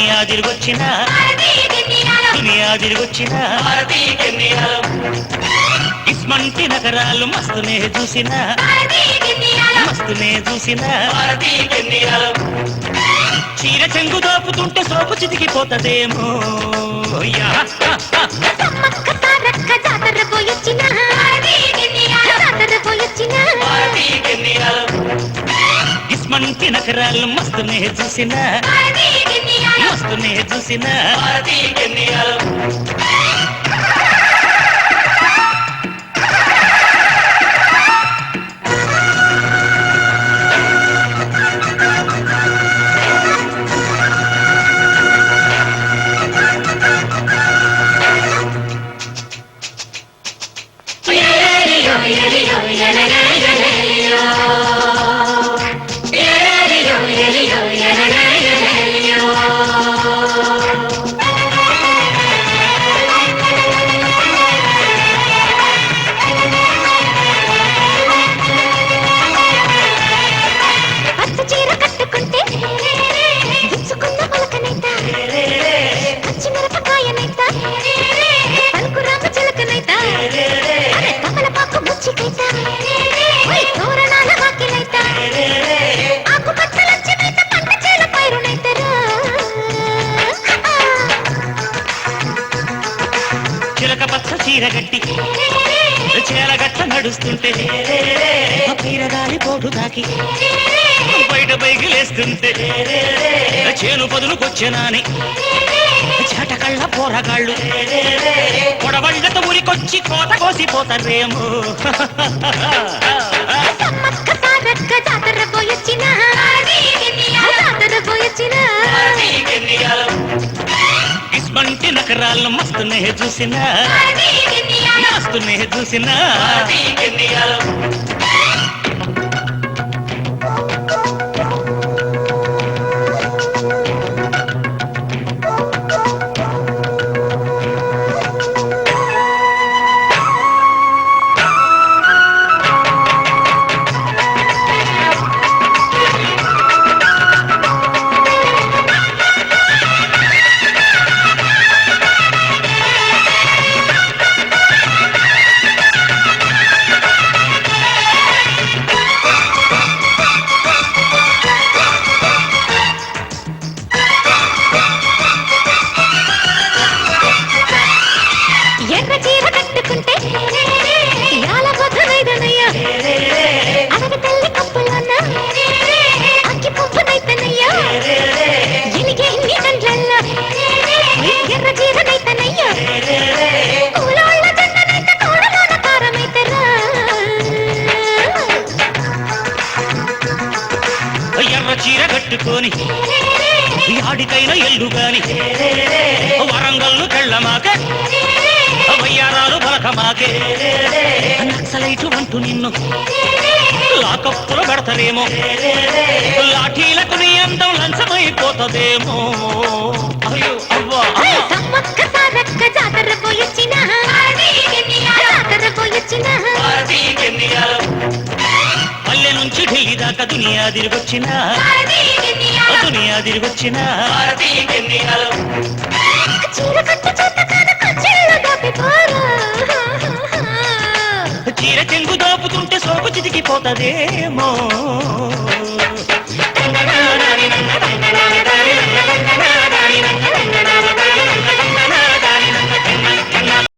దునియా తిరిగొచ్చిన దునియా తిరిగొచ్చిన ఇస్మంటి నగరాలు మస్తునే చూసిన మస్తునే చూసిన చీర చెంగు దోపుతుంటే సోపు చితికిపోతదేమో ఇస్మంటి నగరాలు మస్తునే చూసిన మస్తునే చూసిన చిలక పచ్చ చీరగట్టి చేలగట్ట నడుస్తుంటే పీరగాలి పోటు దాకి బయట పైకి లేస్తుంటే చేను పదులుకొచ్చెనాని చాటకళ్ళ పోరగాళ్ళు పొడవళ్ళతో ఊరికొచ్చి కోత కోసిపోతారేమో ఇస్మంటి నగరాలు మస్తునే చూసిన మస్తునే చూసిన చీర కట్టుకొని యాడికైనా ఎల్లుగాని వరంగల్లు కెళ్ళమాక వయ్యారాలు బలకమాకే నక్సలైట్లు అంటూ నిన్ను లాకప్పులు పెడతారేమో లాఠీలకు నీ అందం లంచమైపోతుందేమో అయ్యో అవ్వా పల్లె నుంచి ఢిల్లీ దాకా దునియా తిరిగొచ్చిన దునియా తిరిగొచ్చిన చీర చెంగు దోపుతుంటే సోపు చితికిపోతదేమో